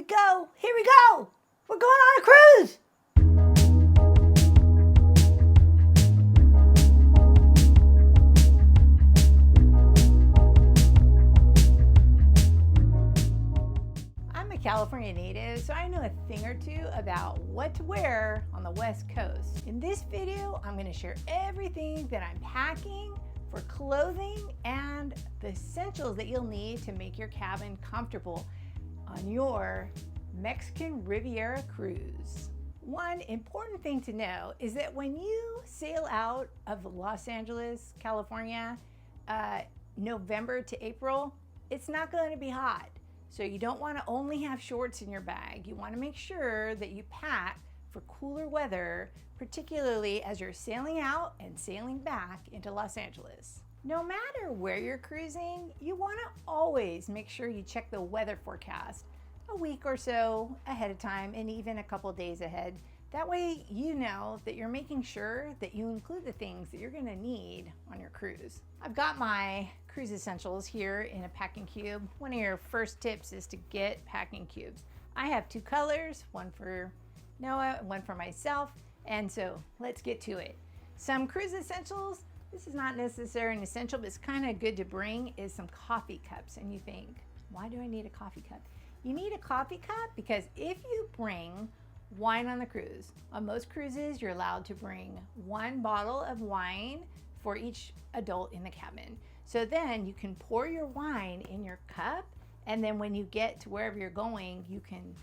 we go. Here we go. We're going on a cruise. I'm a California native, so I know a thing or two about what to wear on the West Coast. In this video, I'm going to share everything that I'm packing for clothing and the essentials that you'll need to make your cabin comfortable on your Mexican Riviera cruise. One important thing to know is that when you sail out of Los Angeles, California, November to April, it's not going to be hot. So you don't want to only have shorts in your bag. You want to make sure that you pack for cooler weather, particularly as you're sailing out and sailing back into Los Angeles. No matter where you're cruising, you want to always make sure you check the weather forecast a week or so ahead of time, and even a couple days ahead. That way you know that you're making sure that you include the things that you're going to need on your cruise. I've got my cruise essentials here in a packing cube. One of your first tips is to get packing cubes. I have two colors, one for Noah and one for myself, and so let's get to it. Some cruise essentials, this is not necessarily an essential, but it's kind of good to bring, is some coffee cups. And you think, why do I need a coffee cup? You need a coffee cup because if you bring wine on the cruise, on most cruises you're allowed to bring one bottle of wine for each adult in the cabin. So then you can pour your wine in your cup, and then when you get to wherever you're going, you can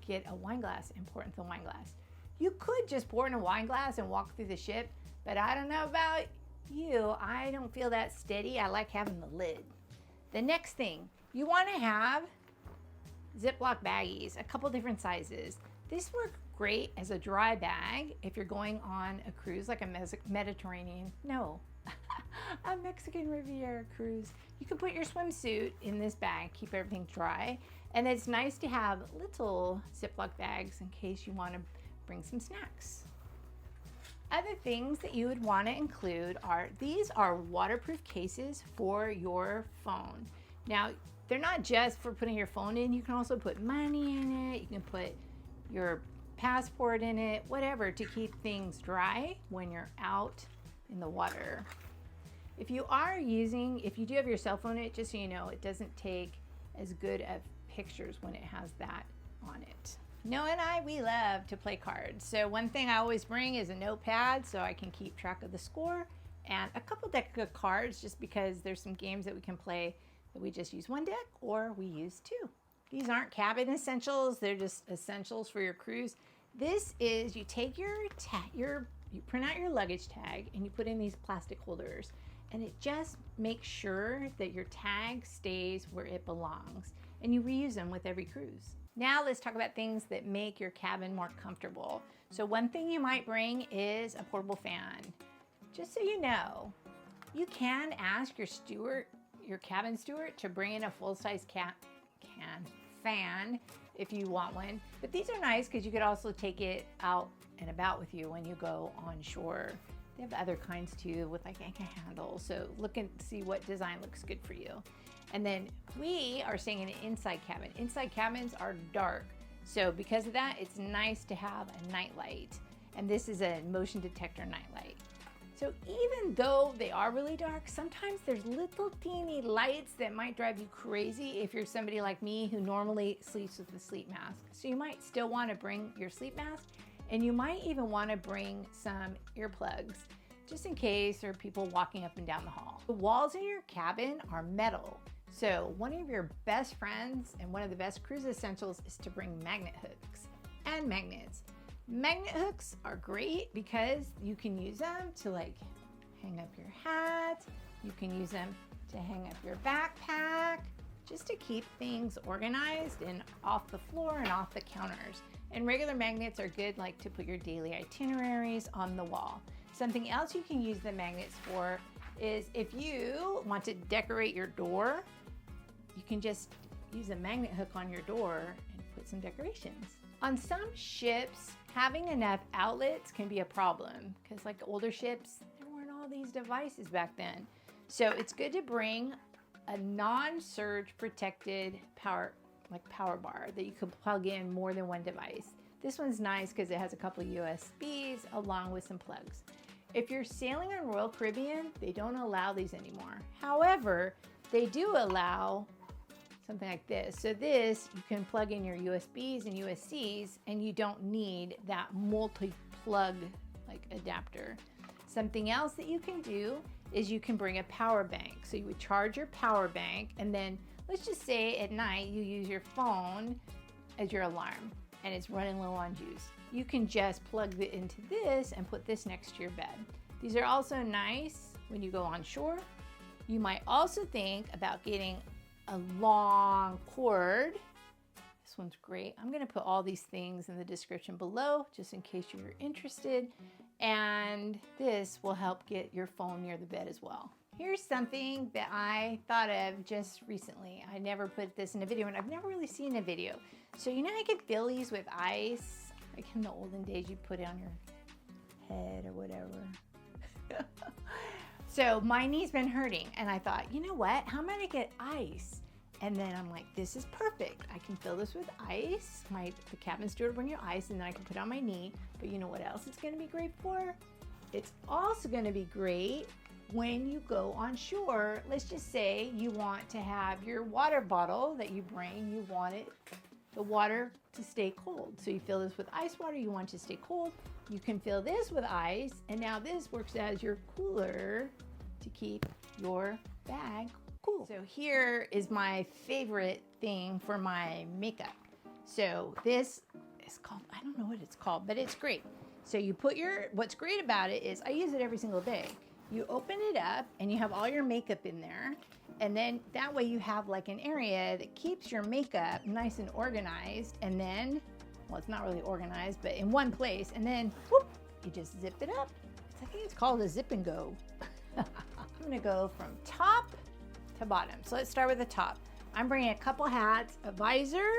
get a wine glass and pour it into the wine glass. You could just pour in a wine glass and walk through the ship, but I don't know about you, I don't feel that steady. I like having the lid. The next thing, you want to have Ziploc baggies, a couple different sizes. These work great as a dry bag if you're going on a cruise like a a Mexican Riviera cruise. You can put your swimsuit in this bag, keep everything dry, and it's nice to have little Ziploc bags in case you want to bring some snacks. Other things that you would want to include are, these are waterproof cases for your phone. Now, they're not just for putting your phone in, you can also put money in it, you can put your passport in it, whatever, to keep things dry when you're out in the water. If you do have your cell phone in it, just so you know, it doesn't take as good of pictures when it has that on it. Noah and I, we love to play cards. So one thing I always bring is a notepad so I can keep track of the score, and a couple deck of cards, just because there's some games that we can play that we just use one deck or we use two. These aren't cabin essentials, they're just essentials for your cruise. This is, you take you print out your luggage tag and you put in these plastic holders, and it just makes sure that your tag stays where it belongs, and you reuse them with every cruise. Now let's talk about things that make your cabin more comfortable. So one thing you might bring is a portable fan. Just so you know, you can ask your cabin steward to bring in a full-size fan if you want one. But these are nice because you could also take it out and about with you when you go on shore. They have other kinds too with like anchor handles. So look and see what design looks good for you. And then we are staying in an inside cabin. Inside cabins are dark. So because of that, it's nice to have a night light. And this is a motion detector night light. So even though they are really dark, sometimes there's little teeny lights that might drive you crazy if you're somebody like me who normally sleeps with a sleep mask. So you might still want to bring your sleep mask, and you might even want to bring some earplugs just in case there are people walking up and down the hall. The walls in your cabin are metal. So one of your best friends and one of the best cruise essentials is to bring magnet hooks and magnets. Magnet hooks are great because you can use them to like hang up your hat. You can use them to hang up your backpack, just to keep things organized and off the floor and off the counters. And regular magnets are good like to put your daily itineraries on the wall. Something else you can use the magnets for is if you want to decorate your door, you can just use a magnet hook on your door and put some decorations. On some ships, having enough outlets can be a problem because like older ships, there weren't all these devices back then. So it's good to bring a non-surge protected power like power bar that you can plug in more than one device. This one's nice because it has a couple of USBs along with some plugs. If you're sailing on Royal Caribbean, they don't allow these anymore. However, they do allow something like this. So this, you can plug in your USBs and USCs, and you don't need that multi-plug like adapter. Something else that you can do is you can bring a power bank. So you would charge your power bank, and then let's just say at night you use your phone as your alarm and it's running low on juice. You can just plug it into this and put this next to your bed. These are also nice when you go on shore. You might also think about getting a long cord. This one's great. I'm gonna put all these things in the description below just in case you're interested. And this will help get your phone near the bed as well. Here's something that I thought of just recently. I never put this in a video, and I've never really seen a video. So you know I can fill these with ice, like in the olden days you put it on your head or whatever. So my knee's been hurting, and I thought, you know what? How am I gonna get ice? And then I'm like, this is perfect. I can fill this with ice. The cabin steward will bring you ice, and then I can put it on my knee. But you know what else it's gonna be great for? It's also gonna be great when you go on shore. Let's just say you want to have your water bottle that you bring, you want the water to stay cold. So you fill this with ice water, you want it to stay cold. You can fill this with ice, and now this works as your cooler to keep your bag cool. So here is my favorite thing for my makeup. So this is called, I don't know what it's called, but it's great. So you put what's great about it is I use it every single day. You open it up and you have all your makeup in there. And then that way you have like an area that keeps your makeup nice and organized. And then, well, it's not really organized, but in one place. And then, whoop, you just zip it up. I think it's called a zip and go. I'm gonna go from top to bottom. So let's start with the top. I'm bringing a couple hats, a visor,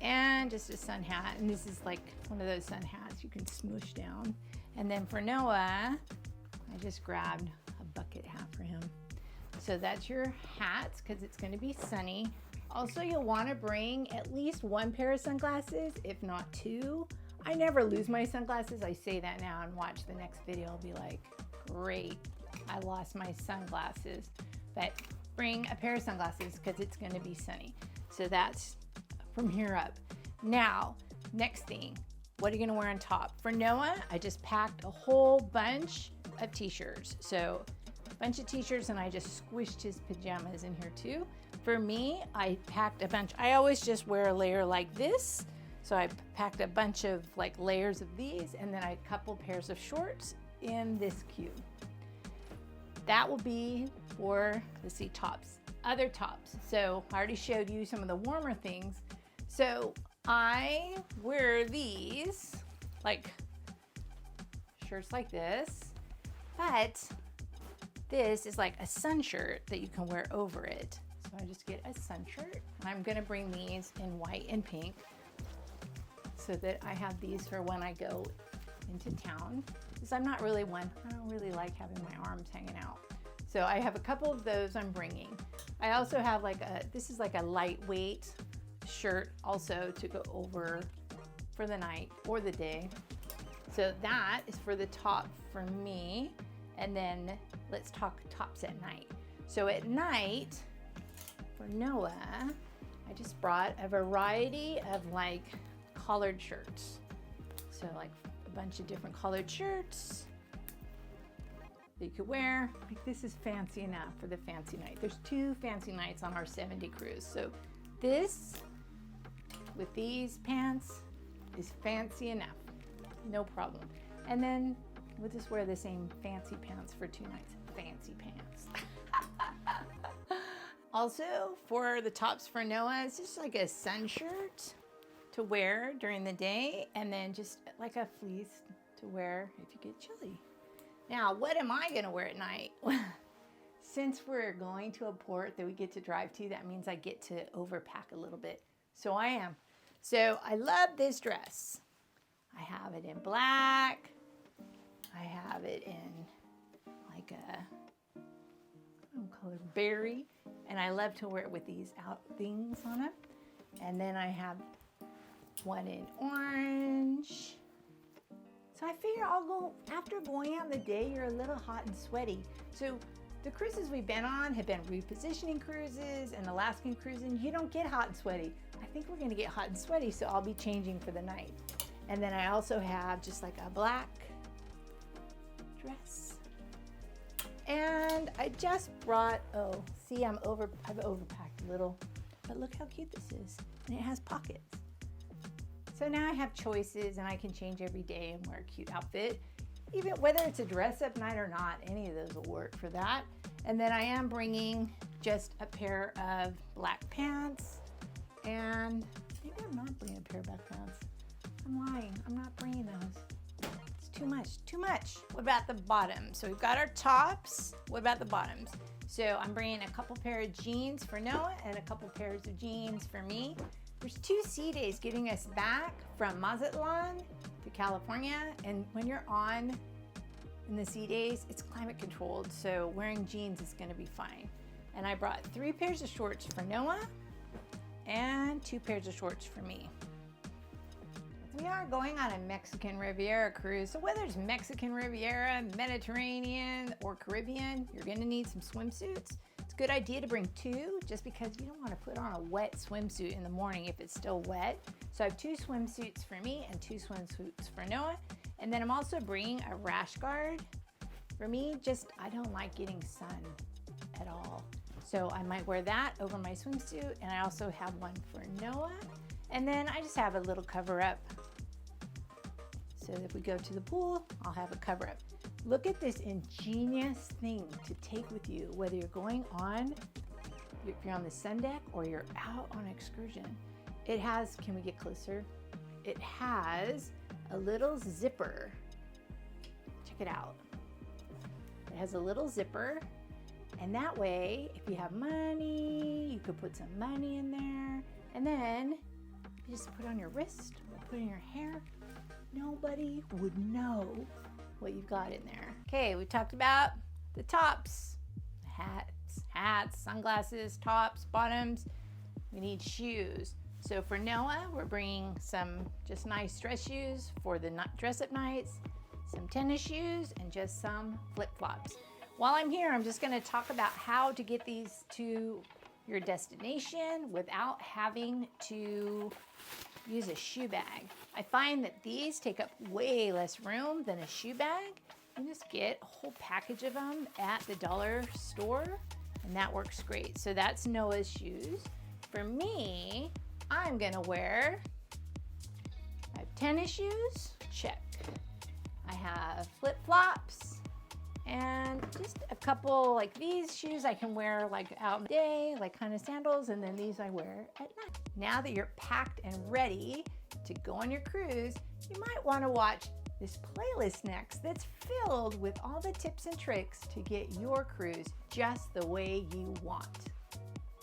and just a sun hat. And this is like one of those sun hats you can smoosh down. And then for Noah, I just grabbed a bucket hat for him. So that's your hats because it's going to be sunny. Also, you'll want to bring at least one pair of sunglasses, if not two. I never lose my sunglasses. I say that now, and watch the next video. I'll be like, great, I lost my sunglasses. But bring a pair of sunglasses because it's going to be sunny. So that's from here up. Now, next thing, what are you going to wear on top? For Noah, I just packed a whole bunch of t-shirts. So a bunch of t-shirts, and I just squished his pajamas in here too. For me, I packed a bunch. I always just wear a layer like this. So I packed a bunch of like layers of these, and then a couple pairs of shorts in this cube. That will be for, let's see, tops, other tops. So I already showed you some of the warmer things. So I wear these, like shirts like this, but this is like a sun shirt that you can wear over it. So I just get a sun shirt. I'm gonna bring these in white and pink so that I have these for when I go into town. Because I'm not really one, I don't really like having my arms hanging out. So I have a couple of those I'm bringing. I also have like this is like a lightweight shirt also to go over for the night or the day. So that is for the top for me. And then let's talk tops at night. So at night for Noah, I just brought a variety of like collared shirts. So like a bunch of different collared shirts that you could wear. Like this is fancy enough for the fancy night. There's 2 fancy nights on our 7-day cruise. So this with these pants is fancy enough, no problem. And then we'll just wear the same fancy pants for 2 nights. Fancy pants. Also for the tops for Noah, it's just like a sun shirt to wear during the day, and then just like a fleece to wear if you get chilly. Now, what am I gonna wear at night? Since we're going to a port that we get to drive to, that means I get to overpack a little bit. So I am. So I love this dress. I have it in black. I have it in like a color berry, and I love to wear it with these out things on it. And then I have one in orange. So I figure I'll go, after going out in the day, you're a little hot and sweaty. So the cruises we've been on have been repositioning cruises and Alaskan cruising. You don't get hot and sweaty. I think we're gonna get hot and sweaty, so I'll be changing for the night. And then I also have just like a black dress. And I just brought, oh, see, I've overpacked a little, but look how cute this is. And it has pockets. So now I have choices and I can change every day and wear a cute outfit. Even whether it's a dress up night or not, any of those will work for that. And then I am bringing just a pair of black pants, and maybe I'm not bringing a pair of black pants. I'm lying, I'm not bringing those. It's too much. What about the bottoms? So we've got our tops, what about the bottoms? So I'm bringing a couple pair of jeans for Noah and a couple pairs of jeans for me. There's 2 sea days getting us back from Mazatlan to California, and when you're on in the sea days, it's climate controlled, so wearing jeans is gonna be fine. And I brought 3 pairs of shorts for Noah and 2 pairs of shorts for me. We are going on a Mexican Riviera cruise, so whether it's Mexican Riviera, Mediterranean, or Caribbean, you're gonna need some swimsuits. It's a good idea to bring 2, just because you don't wanna put on a wet swimsuit in the morning if it's still wet. So I have 2 swimsuits for me and 2 swimsuits for Noah. And then I'm also bringing a rash guard. For me, I don't like getting sun at all. So I might wear that over my swimsuit, and I also have one for Noah. And then I just have a little cover up. So if we go to the pool, I'll have a cover up. Look at this ingenious thing to take with you, whether you're going on, if you're on the sun deck or you're out on excursion. It has, can we get closer? It has a little zipper. Check it out. It has a little zipper, and that way, if you have money, you could put some money in there, and then you just put it on your wrist or put it in your hair. Nobody would know what you've got in there. Okay, we talked about the tops, hats, sunglasses, tops, bottoms. We need shoes. So for Noah, we're bringing some just nice dress shoes for the dress-up nights, some tennis shoes, and just some flip-flops. While I'm here, I'm just gonna talk about how to get these to your destination without having to use a shoe bag. I find that these take up way less room than a shoe bag. You just get a whole package of them at the dollar store, and that works great. So that's Noah's shoes. For me, I'm gonna wear, I have tennis shoes, check. I have flip-flops, and just a couple, like these shoes I can wear like out in the day, like kind of sandals, and then these I wear at night. Now that you're packed and ready to go on your cruise, you might want to watch this playlist next that's filled with all the tips and tricks to get your cruise just the way you want.